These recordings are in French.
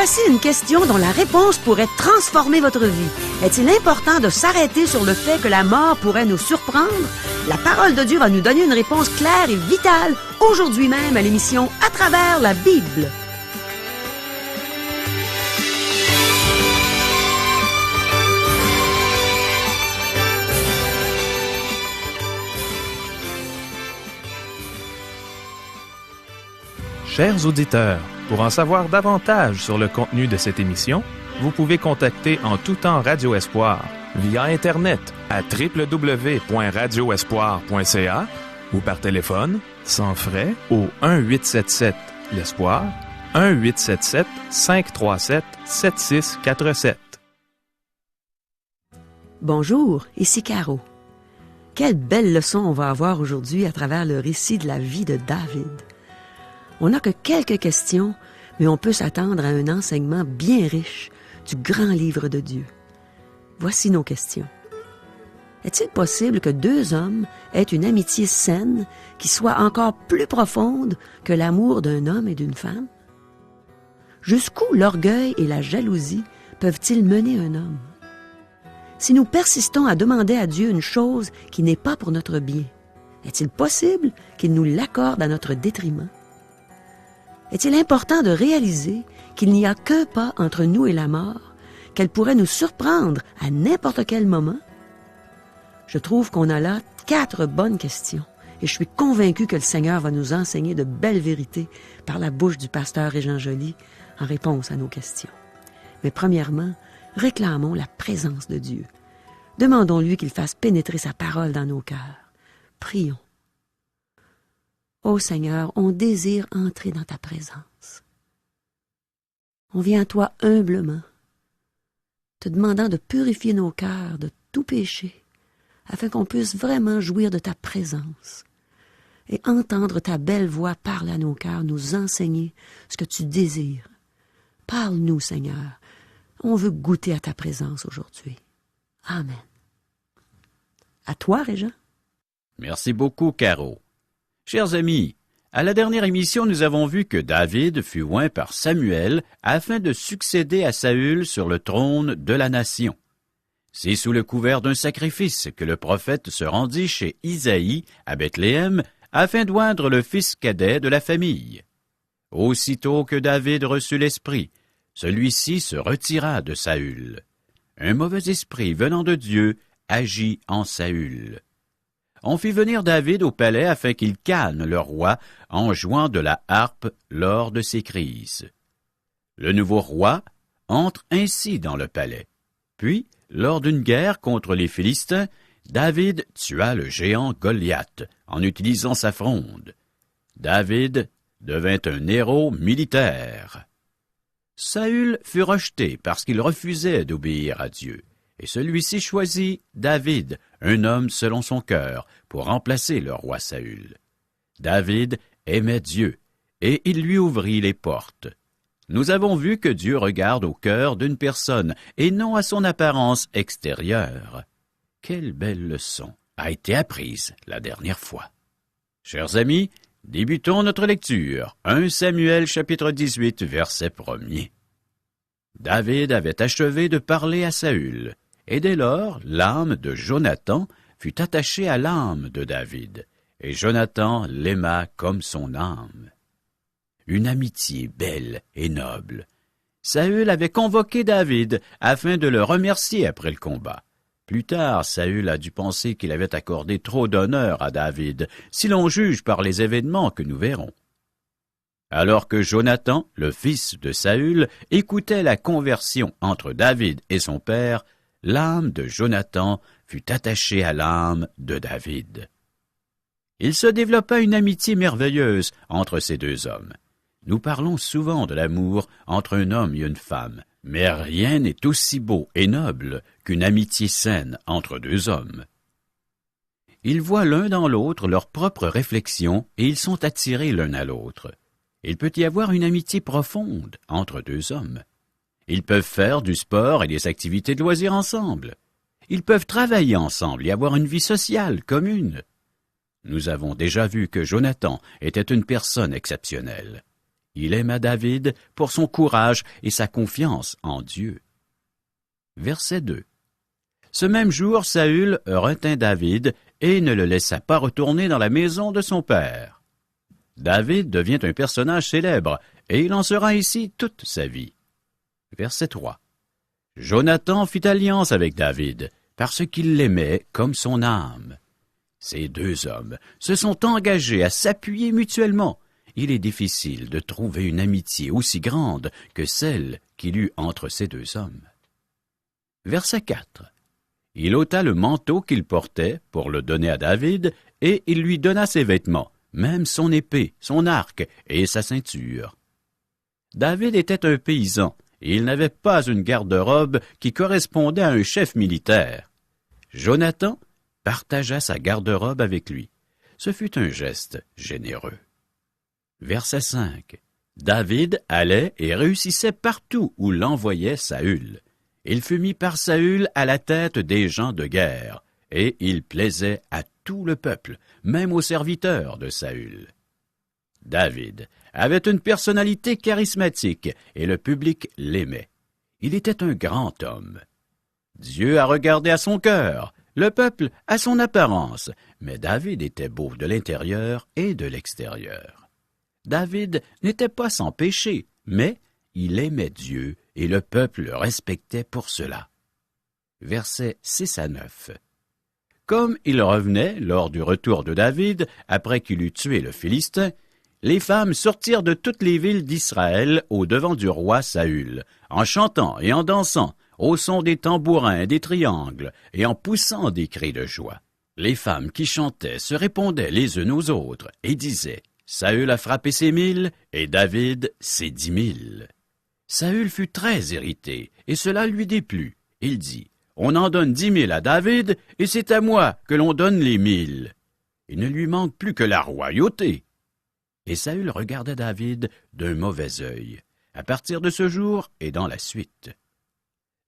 Voici une question dont la réponse pourrait transformer votre vie. Est-il important de s'arrêter sur le fait que la mort pourrait nous surprendre? La parole de Dieu va nous donner une réponse claire et vitale aujourd'hui même à l'émission À travers la Bible. Chers auditeurs, pour en savoir davantage sur le contenu de cette émission, vous pouvez contacter en tout temps Radio Espoir via Internet à www.radioespoir.ca ou par téléphone, sans frais, au 1-877-l'Espoir, 1-877-537-7647. Bonjour, ici Caro. Quelle belle leçon on va avoir aujourd'hui à travers le récit de la vie de David. On n'a que quelques questions, mais on peut s'attendre à un enseignement bien riche du grand livre de Dieu. Voici nos questions. Est-il possible que deux hommes aient une amitié saine qui soit encore plus profonde que l'amour d'un homme et d'une femme? Jusqu'où l'orgueil et la jalousie peuvent-ils mener un homme? Si nous persistons à demander à Dieu une chose qui n'est pas pour notre bien, est-il possible qu'il nous l'accorde à notre détriment? Est-il important de réaliser qu'il n'y a qu'un pas entre nous et la mort, qu'elle pourrait nous surprendre à n'importe quel moment? Je trouve qu'on a là 4 bonnes questions et je suis convaincu que le Seigneur va nous enseigner de belles vérités par la bouche du pasteur Régent Joly en réponse à nos questions. Mais premièrement, réclamons la présence de Dieu. Demandons-lui qu'il fasse pénétrer sa parole dans nos cœurs. Prions. Ô Seigneur, on désire entrer dans ta présence. On vient à toi humblement, te demandant de purifier nos cœurs de tout péché, afin qu'on puisse vraiment jouir de ta présence et entendre ta belle voix parler à nos cœurs, nous enseigner ce que tu désires. Parle-nous, Seigneur. On veut goûter à ta présence aujourd'hui. Amen. À toi, Régent. Merci beaucoup, Caro. Chers amis, à la dernière émission, nous avons vu que David fut oint par Samuel afin de succéder à Saül sur le trône de la nation. C'est sous le couvert d'un sacrifice que le prophète se rendit chez Isaïe à Bethléem afin d'oindre le fils cadet de la famille. Aussitôt que David reçut l'esprit, celui-ci se retira de Saül. Un mauvais esprit venant de Dieu agit en Saül. On fit venir David au palais afin qu'il calme le roi en jouant de la harpe lors de ses crises. Le nouveau roi entre ainsi dans le palais. Puis, lors d'une guerre contre les Philistins, David tua le géant Goliath en utilisant sa fronde. David devint un héros militaire. Saül fut rejeté parce qu'il refusait d'obéir à Dieu. Et celui-ci choisit David, un homme selon son cœur, pour remplacer le roi Saül. David aimait Dieu, et il lui ouvrit les portes. Nous avons vu que Dieu regarde au cœur d'une personne, et non à son apparence extérieure. Quelle belle leçon a été apprise la dernière fois. Chers amis, débutons notre lecture. 1 Samuel chapitre 18, verset 1er. David avait achevé de parler à Saül. Et dès lors, l'âme de Jonathan fut attachée à l'âme de David, et Jonathan l'aima comme son âme. Une amitié belle et noble. Saül avait convoqué David afin de le remercier après le combat. Plus tard, Saül a dû penser qu'il avait accordé trop d'honneur à David, si l'on juge par les événements que nous verrons. Alors que Jonathan, le fils de Saül, écoutait la conversion entre David et son père, l'âme de Jonathan fut attachée à l'âme de David. Il se développa une amitié merveilleuse entre ces deux hommes. Nous parlons souvent de l'amour entre un homme et une femme, mais rien n'est aussi beau et noble qu'une amitié saine entre deux hommes. Ils voient l'un dans l'autre leurs propres réflexions et ils sont attirés l'un à l'autre. Il peut y avoir une amitié profonde entre deux hommes. Ils peuvent faire du sport et des activités de loisirs ensemble. Ils peuvent travailler ensemble et avoir une vie sociale commune. Nous avons déjà vu que Jonathan était une personne exceptionnelle. Il aima David pour son courage et sa confiance en Dieu. Verset 2. Ce même jour, Saül retint David et ne le laissa pas retourner dans la maison de son père. David devient un personnage célèbre et il en sera ici toute sa vie. Verset 3. Jonathan fit alliance avec David parce qu'il l'aimait comme son âme. Ces deux hommes se sont engagés à s'appuyer mutuellement. Il est difficile de trouver une amitié aussi grande que celle qu'il eut entre ces deux hommes. Verset 4. Il ôta le manteau qu'il portait pour le donner à David, et il lui donna ses vêtements, même son épée, son arc et sa ceinture. David était un paysan, et il n'avait pas une garde-robe qui correspondait à un chef militaire. Jonathan partagea sa garde-robe avec lui. Ce fut un geste généreux. Verset 5. David allait et réussissait partout où l'envoyait Saül. Il fut mis par Saül à la tête des gens de guerre, et il plaisait à tout le peuple, même aux serviteurs de Saül. David avait une personnalité charismatique, et le public l'aimait. Il était un grand homme. Dieu a regardé à son cœur, le peuple à son apparence, mais David était beau de l'intérieur et de l'extérieur. David n'était pas sans péché, mais il aimait Dieu et le peuple le respectait pour cela. Versets 6 à 9. Comme il revenait lors du retour de David, après qu'il eut tué le Philistin, les femmes sortirent de toutes les villes d'Israël au-devant du roi Saül, en chantant et en dansant, au son des tambourins et des triangles, et en poussant des cris de joie. Les femmes qui chantaient se répondaient les unes aux autres, et disaient « Saül a frappé ses 1000, et David ses 10 000. » Saül fut très irrité, et cela lui déplut. Il dit, « On en donne 10 000 à David, et c'est à moi que l'on donne les 1000. Il ne lui manque plus que la royauté. » Et Saül regardait David d'un mauvais œil, à partir de ce jour et dans la suite.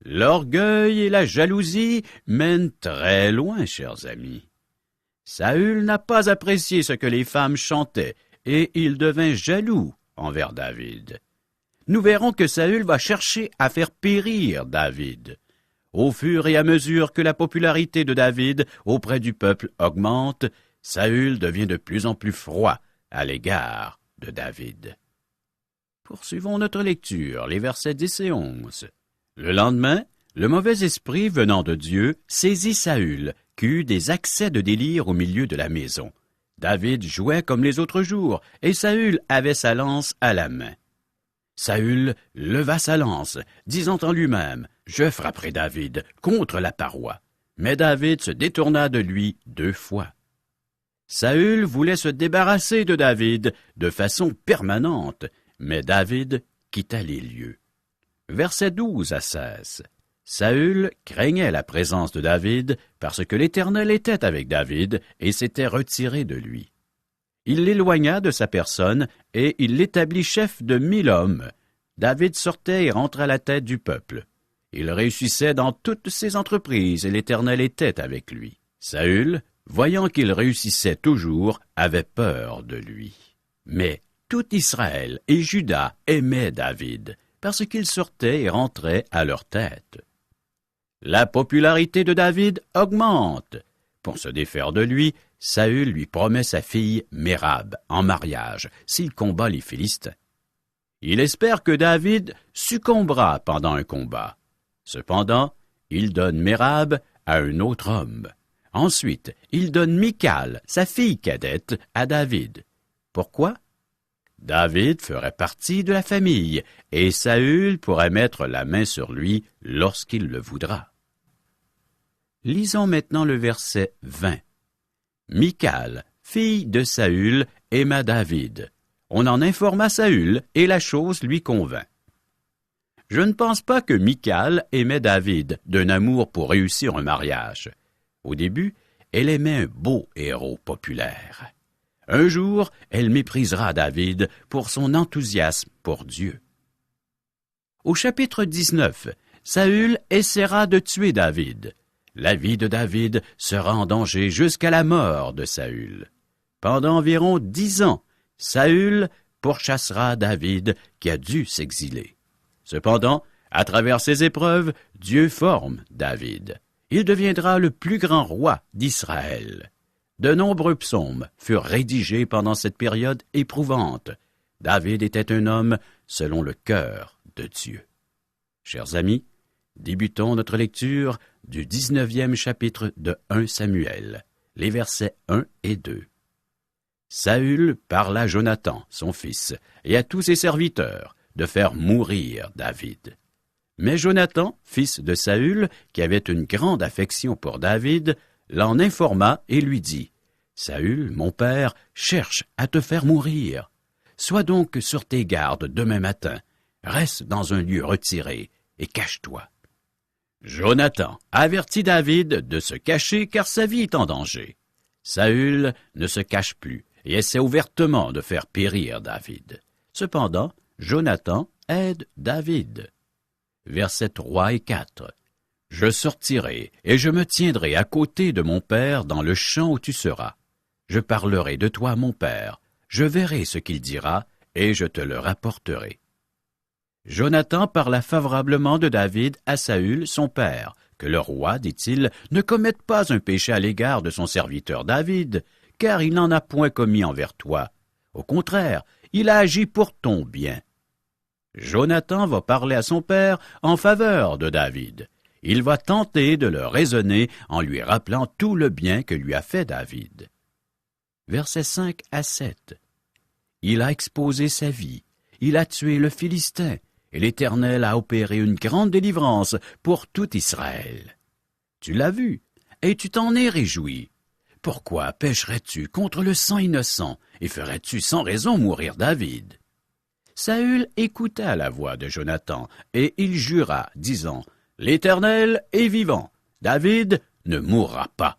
L'orgueil et la jalousie mènent très loin, chers amis. Saül n'a pas apprécié ce que les femmes chantaient, et il devint jaloux envers David. Nous verrons que Saül va chercher à faire périr David. Au fur et à mesure que la popularité de David auprès du peuple augmente, Saül devient de plus en plus froid à l'égard de David. Poursuivons notre lecture, les versets 10 et 11. Le lendemain, le mauvais esprit venant de Dieu saisit Saül, qui eut des accès de délire au milieu de la maison. David jouait comme les autres jours, et Saül avait sa lance à la main. Saül leva sa lance, disant en lui-même, « Je frapperai David contre la paroi. » Mais David se détourna de lui 2 fois. Saül voulait se débarrasser de David de façon permanente, mais David quitta les lieux. Versets 12 à 16. Saül craignait la présence de David parce que l'Éternel était avec David et s'était retiré de lui. Il l'éloigna de sa personne et il l'établit chef de 1000 hommes. David sortait et rentrait à la tête du peuple. Il réussissait dans toutes ses entreprises et l'Éternel était avec lui. Saül, voyant qu'il réussissait toujours, avait peur de lui. Mais tout Israël et Juda aimaient David parce qu'il sortait et rentrait à leur tête. La popularité de David augmente. Pour se défaire de lui, Saül lui promet sa fille Mérab en mariage s'il combat les Philistins. Il espère que David succombera pendant un combat. Cependant, il donne Mérab à un autre homme. Ensuite, il donne Michal, sa fille cadette, à David. Pourquoi? David ferait partie de la famille, et Saül pourrait mettre la main sur lui lorsqu'il le voudra. Lisons maintenant le verset 20. Michal, fille de Saül, aima David. On en informa Saül, et la chose lui convint. Je ne pense pas que Michal aimait David d'un amour pour réussir un mariage. Au début, elle aimait un beau héros populaire. Un jour, elle méprisera David pour son enthousiasme pour Dieu. Au chapitre 19, Saül essaiera de tuer David. La vie de David sera en danger jusqu'à la mort de Saül. Pendant environ 10 ans, Saül pourchassera David qui a dû s'exiler. Cependant, à travers ces épreuves, Dieu forme David. Il deviendra le plus grand roi d'Israël. De nombreux psaumes furent rédigés pendant cette période éprouvante. David était un homme selon le cœur de Dieu. Chers amis, débutons notre lecture du 19e chapitre de 1 Samuel, les versets 1 et 2. Saül parla à Jonathan, son fils, et à tous ses serviteurs, de faire mourir David. Mais Jonathan, fils de Saül, qui avait une grande affection pour David, l'en informa et lui dit, « Saül, mon père, cherche à te faire mourir. Sois donc sur tes gardes demain matin. Reste dans un lieu retiré et cache-toi. » Jonathan avertit David de se cacher car sa vie est en danger. Saül ne se cache plus et essaie ouvertement de faire périr David. Cependant, Jonathan aide David. Versets 3 et 4. « Je sortirai et je me tiendrai à côté de mon père dans le champ où tu seras. Je parlerai de toi à mon père. Je verrai ce qu'il dira et je te le rapporterai. » Jonathan parla favorablement de David à Saül, son père, que le roi, dit-il, ne commette pas un péché à l'égard de son serviteur David, car il n'en a point commis envers toi. Au contraire, il a agi pour ton bien. Jonathan va parler à son père en faveur de David. Il va tenter de le raisonner en lui rappelant tout le bien que lui a fait David. Versets 5 à 7. Il a exposé sa vie, il a tué le Philistin, et l'Éternel a opéré une grande délivrance pour tout Israël. Tu l'as vu, et tu t'en es réjoui. Pourquoi pécherais-tu contre le sang innocent, et ferais-tu sans raison mourir David? Saül écouta la voix de Jonathan, et il jura, disant, « L'Éternel est vivant, David ne mourra pas. »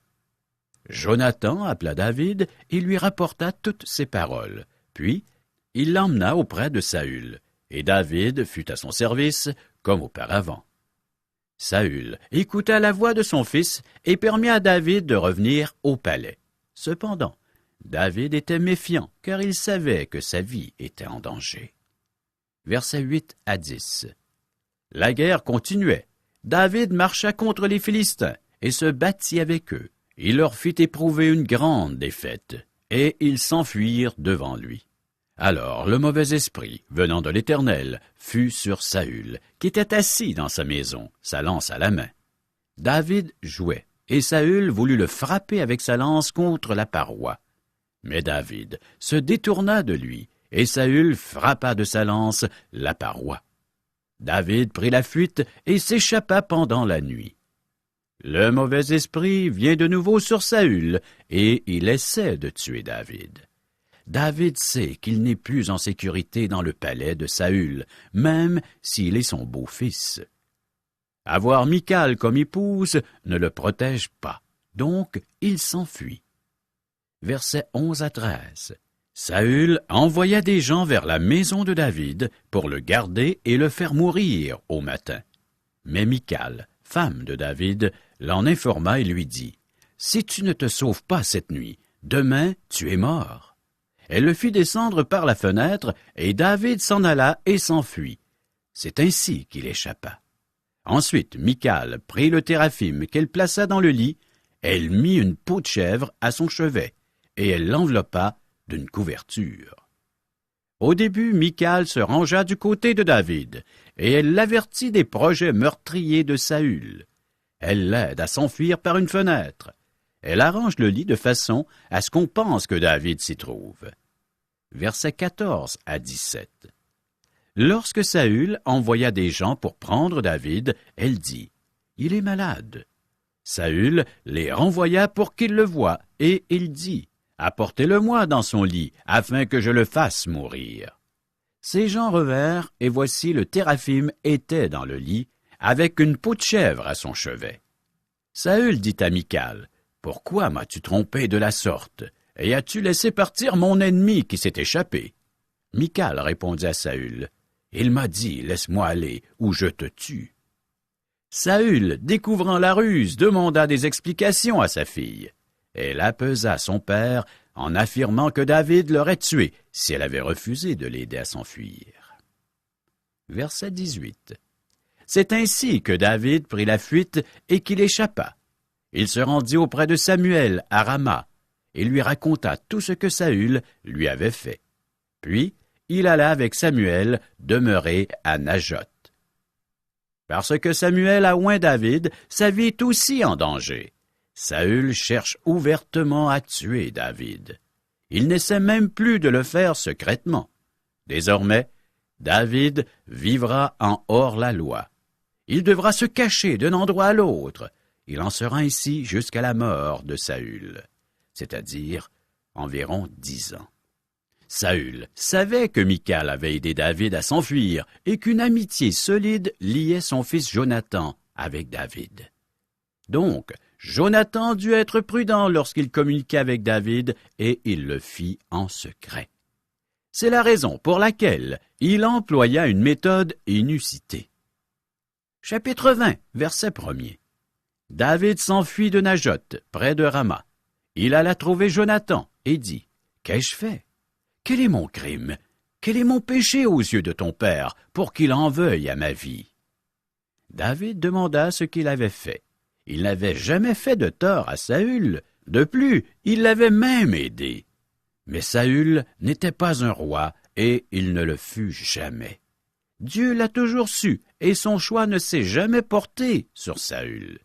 Jonathan appela David et lui rapporta toutes ces paroles. Puis, il l'emmena auprès de Saül, et David fut à son service comme auparavant. Saül écouta la voix de son fils et permit à David de revenir au palais. Cependant, David était méfiant, car il savait que sa vie était en danger. Versets 8 à 10. La guerre continuait. David marcha contre les Philistins et se battit avec eux. Il leur fit éprouver une grande défaite, et ils s'enfuirent devant lui. Alors le mauvais esprit, venant de l'Éternel, fut sur Saül, qui était assis dans sa maison, sa lance à la main. David jouait, et Saül voulut le frapper avec sa lance contre la paroi. Mais David se détourna de lui, et Saül frappa de sa lance la paroi. David prit la fuite et s'échappa pendant la nuit. Le mauvais esprit vient de nouveau sur Saül, et il essaie de tuer David. David sait qu'il n'est plus en sécurité dans le palais de Saül, même s'il est son beau-fils. Avoir Michal comme épouse ne le protège pas, donc il s'enfuit. Versets 11 à 13. Saül envoya des gens vers la maison de David pour le garder et le faire mourir au matin. Mais Michal, femme de David, l'en informa et lui dit, « Si tu ne te sauves pas cette nuit, demain tu es mort. » Elle le fit descendre par la fenêtre, et David s'en alla et s'enfuit. C'est ainsi qu'il échappa. Ensuite, Michal prit le téraphim qu'elle plaça dans le lit, elle mit une peau de chèvre à son chevet, et elle l'enveloppa d'une couverture. Au début, Michal se rangea du côté de David, et elle l'avertit des projets meurtriers de Saül. Elle l'aide à s'enfuir par une fenêtre. Elle arrange le lit de façon à ce qu'on pense que David s'y trouve. Versets 14 à 17. Lorsque Saül envoya des gens pour prendre David, elle dit, « Il est malade. » Saül les renvoya pour qu'il le voie, et il dit, « Apportez-le-moi dans son lit, afin que je le fasse mourir. » Ces gens revinrent, et voici le téraphim était dans le lit, avec une peau de chèvre à son chevet. Saül dit à Michal, « Pourquoi m'as-tu trompé de la sorte, et as-tu laissé partir mon ennemi qui s'est échappé? » Michal répondit à Saül, « Il m'a dit, laisse-moi aller, ou je te tue. » Saül, découvrant la ruse, demanda des explications à sa fille. Elle apesa son père en affirmant que David l'aurait tué si elle avait refusé de l'aider à s'enfuir. Verset 18. C'est ainsi que David prit la fuite et qu'il échappa. Il se rendit auprès de Samuel à Rama et lui raconta tout ce que Saül lui avait fait. Puis, il alla avec Samuel demeurer à Najoth. Parce que Samuel a oint David, sa vie est aussi en danger. Saül cherche ouvertement à tuer David. Il n'essaie même plus de le faire secrètement. Désormais, David vivra en hors-la-loi. Il devra se cacher d'un endroit à l'autre. Il en sera ainsi jusqu'à la mort de Saül, c'est-à-dire environ 10 ans. Saül savait que Michal avait aidé David à s'enfuir et qu'une amitié solide liait son fils Jonathan avec David. Donc, Jonathan dut être prudent lorsqu'il communiquait avec David et il le fit en secret. C'est la raison pour laquelle il employa une méthode inusitée. Chapitre 20, verset 1er. David s'enfuit de Najoth, près de Rama. Il alla trouver Jonathan et dit, « Qu'ai-je fait? Quel est mon crime? Quel est mon péché aux yeux de ton père pour qu'il en veuille à ma vie? » David demanda ce qu'il avait fait. Il n'avait jamais fait de tort à Saül. De plus, il l'avait même aidé. Mais Saül n'était pas un roi et il ne le fut jamais. Dieu l'a toujours su et son choix ne s'est jamais porté sur Saül.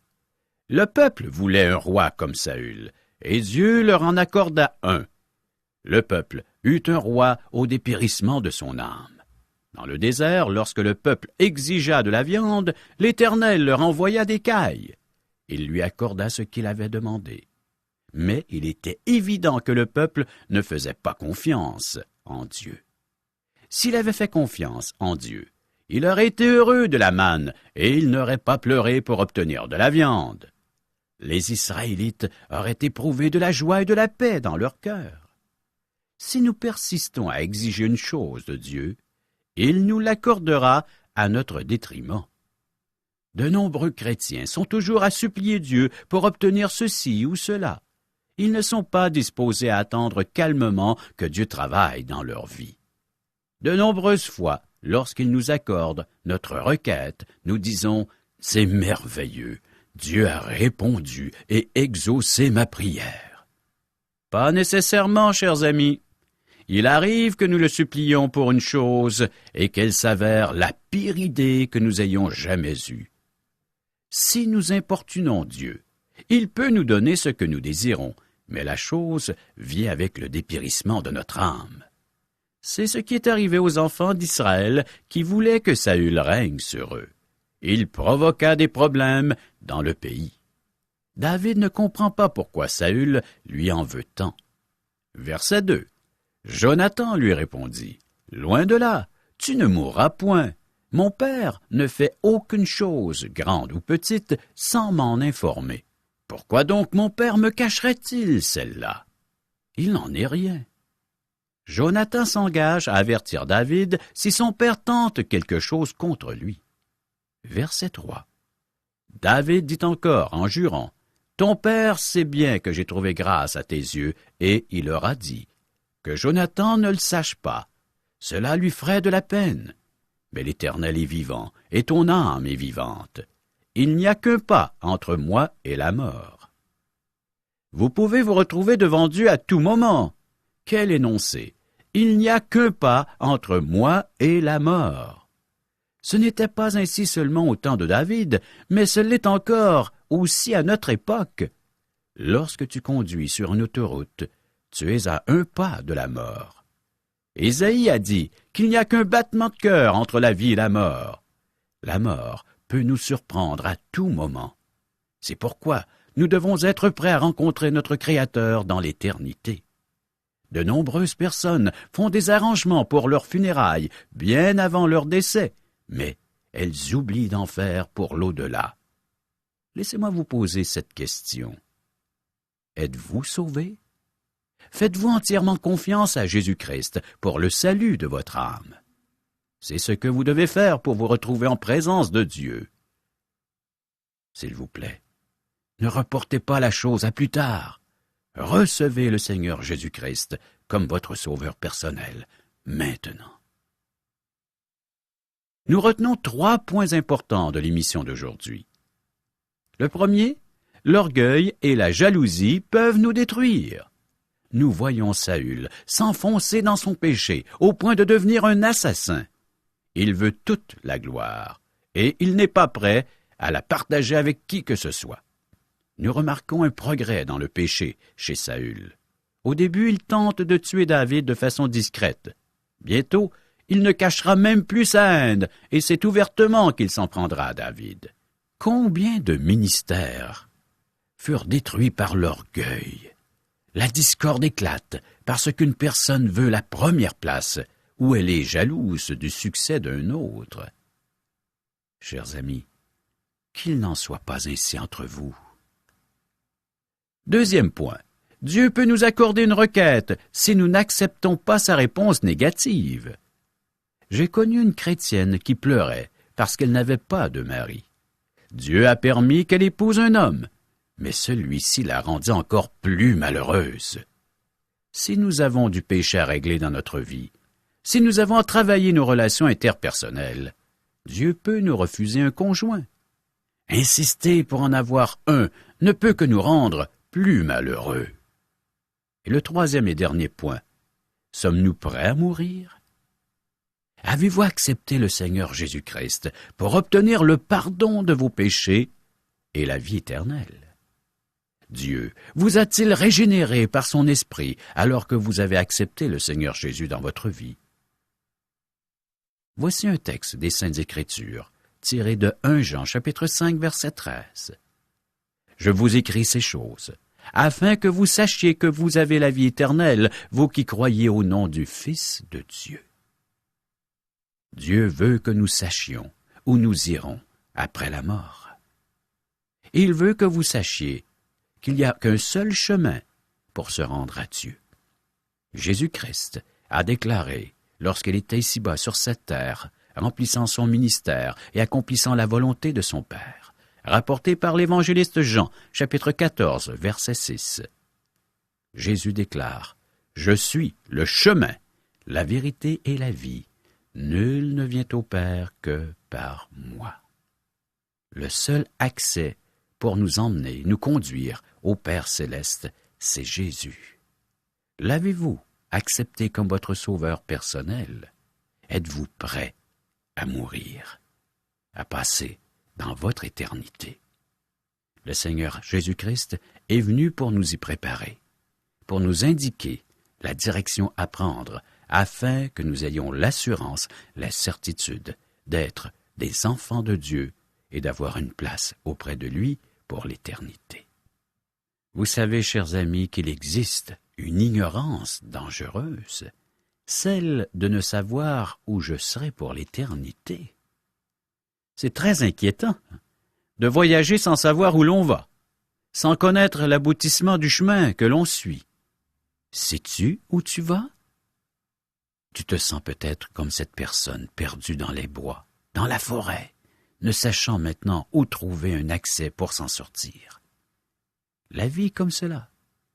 Le peuple voulait un roi comme Saül et Dieu leur en accorda un. Le peuple eut un roi au dépérissement de son âme. Dans le désert, lorsque le peuple exigea de la viande, l'Éternel leur envoya des cailles. Il lui accorda ce qu'il avait demandé. Mais il était évident que le peuple ne faisait pas confiance en Dieu. S'il avait fait confiance en Dieu, il aurait été heureux de la manne et il n'aurait pas pleuré pour obtenir de la viande. Les Israélites auraient éprouvé de la joie et de la paix dans leur cœur. Si nous persistons à exiger une chose de Dieu, il nous l'accordera à notre détriment. De nombreux chrétiens sont toujours à supplier Dieu pour obtenir ceci ou cela. Ils ne sont pas disposés à attendre calmement que Dieu travaille dans leur vie. De nombreuses fois, lorsqu'il nous accorde notre requête, nous disons « C'est merveilleux, Dieu a répondu et exaucé ma prière. » Pas nécessairement, chers amis. Il arrive que nous le supplions pour une chose et qu'elle s'avère la pire idée que nous ayons jamais eue. Si nous importunons Dieu, il peut nous donner ce que nous désirons, mais la chose vient avec le dépérissement de notre âme. C'est ce qui est arrivé aux enfants d'Israël qui voulaient que Saül règne sur eux. Il provoqua des problèmes dans le pays. David ne comprend pas pourquoi Saül lui en veut tant. Verset 2. Jonathan lui répondit, « Loin de là, tu ne mourras point. Mon père ne fait aucune chose, grande ou petite, sans m'en informer. Pourquoi donc mon père me cacherait-il celle-là? Il n'en est rien. » Jonathan s'engage à avertir David si son père tente quelque chose contre lui. Verset 3. David dit encore en jurant, « Ton père sait bien que j'ai trouvé grâce à tes yeux, et il leur a dit, que Jonathan ne le sache pas. Cela lui ferait de la peine. Mais l'Éternel est vivant, et ton âme est vivante. Il n'y a qu'un pas entre moi et la mort. » Vous pouvez vous retrouver devant Dieu à tout moment. Quel énoncé! Il n'y a qu'un pas entre moi et la mort. Ce n'était pas ainsi seulement au temps de David, mais ce l'est encore aussi à notre époque. Lorsque tu conduis sur une autoroute, tu es à un pas de la mort. Ésaïe a dit qu'il n'y a qu'un battement de cœur entre la vie et la mort. La mort peut nous surprendre à tout moment. C'est pourquoi nous devons être prêts à rencontrer notre Créateur dans l'éternité. De nombreuses personnes font des arrangements pour leurs funérailles bien avant leur décès, mais elles oublient d'en faire pour l'au-delà. Laissez-moi vous poser cette question. Êtes-vous sauvés? Faites-vous entièrement confiance à Jésus-Christ pour le salut de votre âme? C'est ce que vous devez faire pour vous retrouver en présence de Dieu. S'il vous plaît, ne reportez pas la chose à plus tard. Recevez le Seigneur Jésus-Christ comme votre sauveur personnel, maintenant. Nous retenons 3 points importants de l'émission d'aujourd'hui. Le premier, l'orgueil et la jalousie peuvent nous détruire. Nous voyons Saül s'enfoncer dans son péché au point de devenir un assassin. Il veut toute la gloire et il n'est pas prêt à la partager avec qui que ce soit. Nous remarquons un progrès dans le péché chez Saül. Au début, il tente de tuer David de façon discrète. Bientôt, il ne cachera même plus sa haine, et c'est ouvertement qu'il s'en prendra à David. Combien de ministères furent détruits par l'orgueil? La discorde éclate parce qu'une personne veut la première place ou elle est jalouse du succès d'un autre. Chers amis, qu'il n'en soit pas ainsi entre vous. Deuxième point, Dieu peut nous accorder une requête si nous n'acceptons pas sa réponse négative. J'ai connu une chrétienne qui pleurait parce qu'elle n'avait pas de mari. Dieu a permis qu'elle épouse un homme, mais celui-ci la rendit encore plus malheureuse. Si nous avons du péché à régler dans notre vie, si nous avons à travailler nos relations interpersonnelles, Dieu peut nous refuser un conjoint. Insister pour en avoir un ne peut que nous rendre plus malheureux. Et le troisième et dernier point, sommes-nous prêts à mourir? Avez-vous accepté le Seigneur Jésus-Christ pour obtenir le pardon de vos péchés et la vie éternelle? Dieu vous a-t-il régénéré par son esprit alors que vous avez accepté le Seigneur Jésus dans votre vie? Voici un texte des Saintes Écritures, tiré de 1 Jean, chapitre 5, verset 13. « Je vous écris ces choses, afin que vous sachiez que vous avez la vie éternelle, vous qui croyez au nom du Fils de Dieu. » Dieu veut que nous sachions où nous irons après la mort. Il veut que vous sachiez qu'il n'y a qu'un seul chemin pour se rendre à Dieu. Jésus-Christ a déclaré, lorsqu'il était ici-bas sur cette terre, remplissant son ministère et accomplissant la volonté de son Père, rapporté par l'évangéliste Jean, chapitre 14, verset 6. Jésus déclare, « Je suis le chemin, la vérité et la vie. Nul ne vient au Père que par moi. » Le seul accès pour nous emmener, nous conduire au Père céleste, c'est Jésus. L'avez-vous accepté comme votre sauveur personnel? Êtes-vous prêt à mourir, à passer dans votre éternité? Le Seigneur Jésus-Christ est venu pour nous y préparer, pour nous indiquer la direction à prendre, afin que nous ayons l'assurance, la certitude d'être des enfants de Dieu et d'avoir une place auprès de lui pour l'éternité. Vous savez, chers amis, qu'il existe une ignorance dangereuse, celle de ne savoir où je serai pour l'éternité. C'est très inquiétant de voyager sans savoir où l'on va, sans connaître l'aboutissement du chemin que l'on suit. Sais-tu où tu vas? Tu te sens peut-être comme cette personne perdue dans les bois, dans la forêt, ne sachant maintenant où trouver un accès pour s'en sortir. La vie comme cela,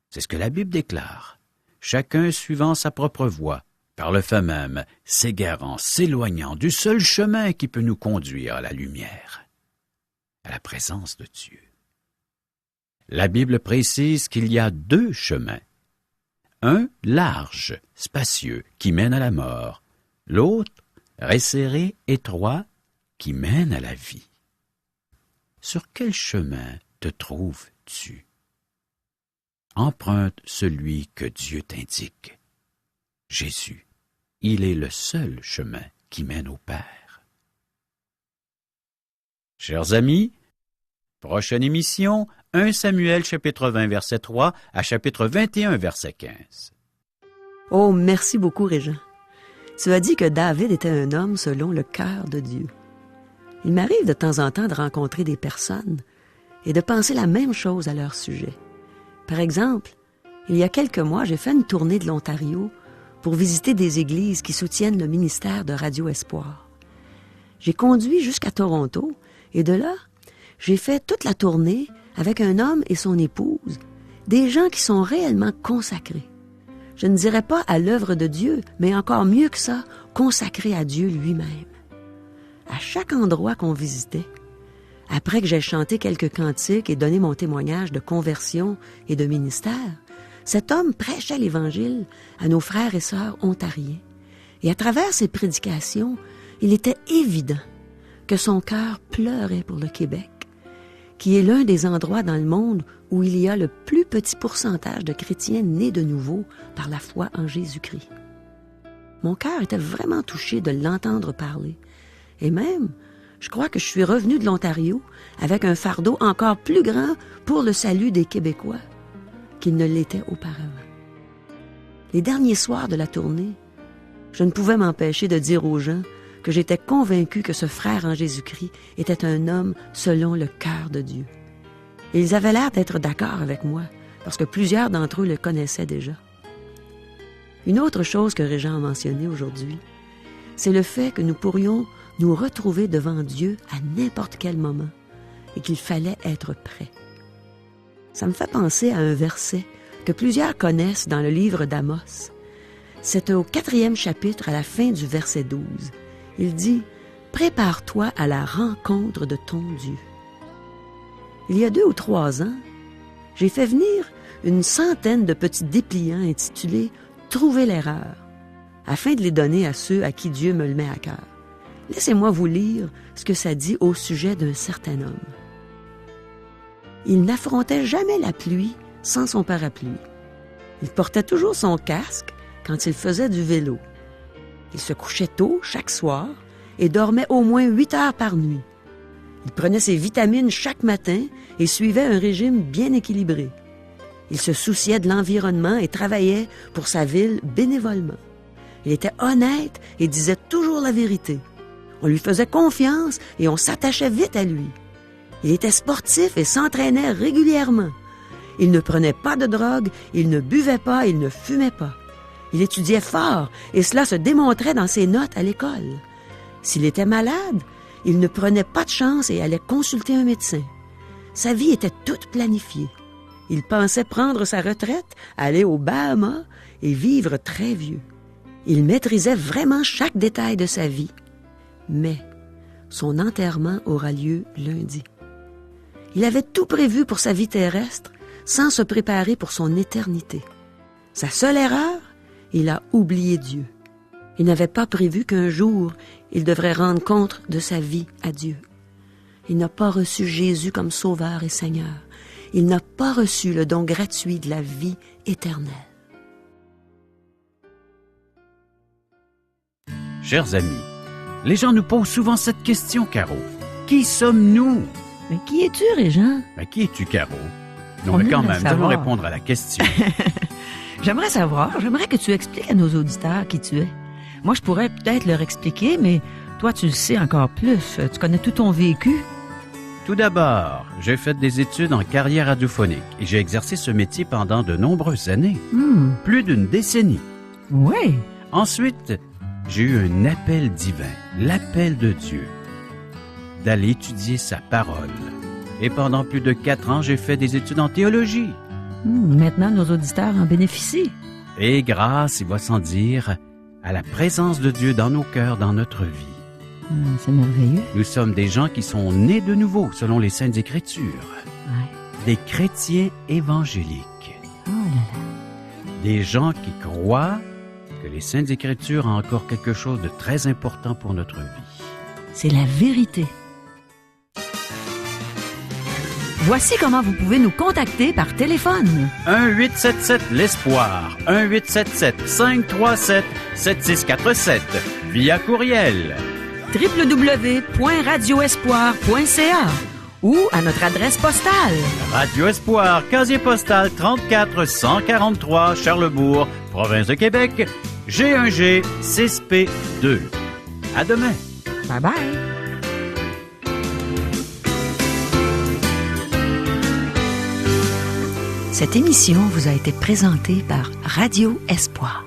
c'est ce que la Bible déclare, chacun suivant sa propre voie, par le fait même s'égarant, s'éloignant du seul chemin qui peut nous conduire à la lumière, à la présence de Dieu. La Bible précise qu'il y a 2 chemins. Un large, spacieux, qui mène à la mort. L'autre, resserré, étroit, qui mène à la vie. Sur quel chemin te trouves-tu? Emprunte celui que Dieu t'indique. Jésus, il est le seul chemin qui mène au Père. Chers amis, prochaine émission, 1 Samuel chapitre 20 verset 3 à chapitre 21 verset 15. Oh, merci beaucoup, Régent. Tu as dit que David était un homme selon le cœur de Dieu. Il m'arrive de temps en temps de rencontrer des personnes et de penser la même chose à leur sujet. Par exemple, il y a quelques mois, j'ai fait une tournée de l'Ontario pour visiter des églises qui soutiennent le ministère de Radio Espoir. J'ai conduit jusqu'à Toronto et de là, j'ai fait toute la tournée avec un homme et son épouse Des gens qui sont réellement consacrés. Je ne dirais pas à l'œuvre de Dieu, mais encore mieux que ça, consacrés à Dieu lui-même. À chaque endroit qu'on visitait, après que j'ai chanté quelques cantiques et donné mon témoignage de conversion et de ministère, cet homme prêchait l'Évangile à nos frères et sœurs ontariens. Et à travers ses prédications, il était évident que son cœur pleurait pour le Québec, qui est l'un des endroits dans le monde où il y a le plus petit pourcentage de chrétiens nés de nouveau par la foi en Jésus-Christ. Mon cœur était vraiment touché de l'entendre parler. Et même, je crois que je suis revenu de l'Ontario avec un fardeau encore plus grand pour le salut des Québécois qu'il ne l'était auparavant. Les derniers soirs de la tournée, je ne pouvais m'empêcher de dire aux gens que j'étais convaincu que ce frère en Jésus-Christ était un homme selon le cœur de Dieu. Et ils avaient l'air d'être d'accord avec moi, parce que plusieurs d'entre eux le connaissaient déjà. Une autre chose que Régent a mentionnée aujourd'hui, c'est le fait que nous pourrions nous retrouver devant Dieu à n'importe quel moment et qu'il fallait être prêt. Ça me fait penser à un verset que plusieurs connaissent dans le livre d'Amos. C'est au 4e chapitre, à la fin du verset 12. Il dit « Prépare-toi à la rencontre de ton Dieu ». Il y a 2 ou 3 ans, j'ai fait venir une centaine de petits dépliants intitulés « Trouver l'erreur » afin de les donner à ceux à qui Dieu me le met à cœur. Laissez-moi vous lire ce que ça dit au sujet d'un certain homme. Il n'affrontait jamais la pluie sans son parapluie. Il portait toujours son casque quand il faisait du vélo. Il se couchait tôt chaque soir et dormait au moins 8 heures par nuit. Il prenait ses vitamines chaque matin et suivait un régime bien équilibré. Il se souciait de l'environnement et travaillait pour sa ville bénévolement. Il était honnête et disait toujours la vérité. On lui faisait confiance et on s'attachait vite à lui. Il était sportif et s'entraînait régulièrement. Il ne prenait pas de drogue, il ne buvait pas, il ne fumait pas. Il étudiait fort et cela se démontrait dans ses notes à l'école. S'il était malade, il ne prenait pas de chance et allait consulter un médecin. Sa vie était toute planifiée. Il pensait prendre sa retraite, aller aux Bahamas et vivre très vieux. Il maîtrisait vraiment chaque détail de sa vie. Mais son enterrement aura lieu lundi. Il avait tout prévu pour sa vie terrestre sans se préparer pour son éternité. Sa seule erreur, il a oublié Dieu. Il n'avait pas prévu qu'un jour, il devrait rendre compte de sa vie à Dieu. Il n'a pas reçu Jésus comme Sauveur et Seigneur. Il n'a pas reçu le don gratuit de la vie éternelle. Chers amis, les gens nous posent souvent cette question, Caro. Qui sommes-nous? Mais qui es-tu, Régent? Qui es-tu, Caro? Non, mais quand même, nous allons répondre à la question. J'aimerais que tu expliques à nos auditeurs qui tu es. Moi, je pourrais peut-être leur expliquer, mais toi, tu le sais encore plus. Tu connais tout ton vécu. Tout d'abord, j'ai fait des études en carrière radiophonique et j'ai exercé ce métier pendant de nombreuses années. Plus d'une décennie. Oui. Ensuite, j'ai eu un appel divin, l'appel de Dieu, d'aller étudier sa parole. Et pendant plus de 4 ans, j'ai fait des études en théologie. Maintenant, nos auditeurs en bénéficient. Et grâce, il va sans dire, à la présence de Dieu dans nos cœurs, dans notre vie. C'est merveilleux. Nous sommes des gens qui sont nés de nouveau, selon les Saintes Écritures. Ouais. Des chrétiens évangéliques. Oh là là. Des gens qui croient que les Saintes Écritures ont encore quelque chose de très important pour notre vie. C'est la vérité. Voici comment vous pouvez nous contacter par téléphone. 1-877-L'Espoir. 1-877-537-7647. Via courriel. www.radioespoir.ca ou à notre adresse postale. Radio Espoir, casier postal 34 143 Charlebourg, province de Québec, G1G 6P2. À demain. Bye bye. Cette émission vous a été présentée par Radio Espoir.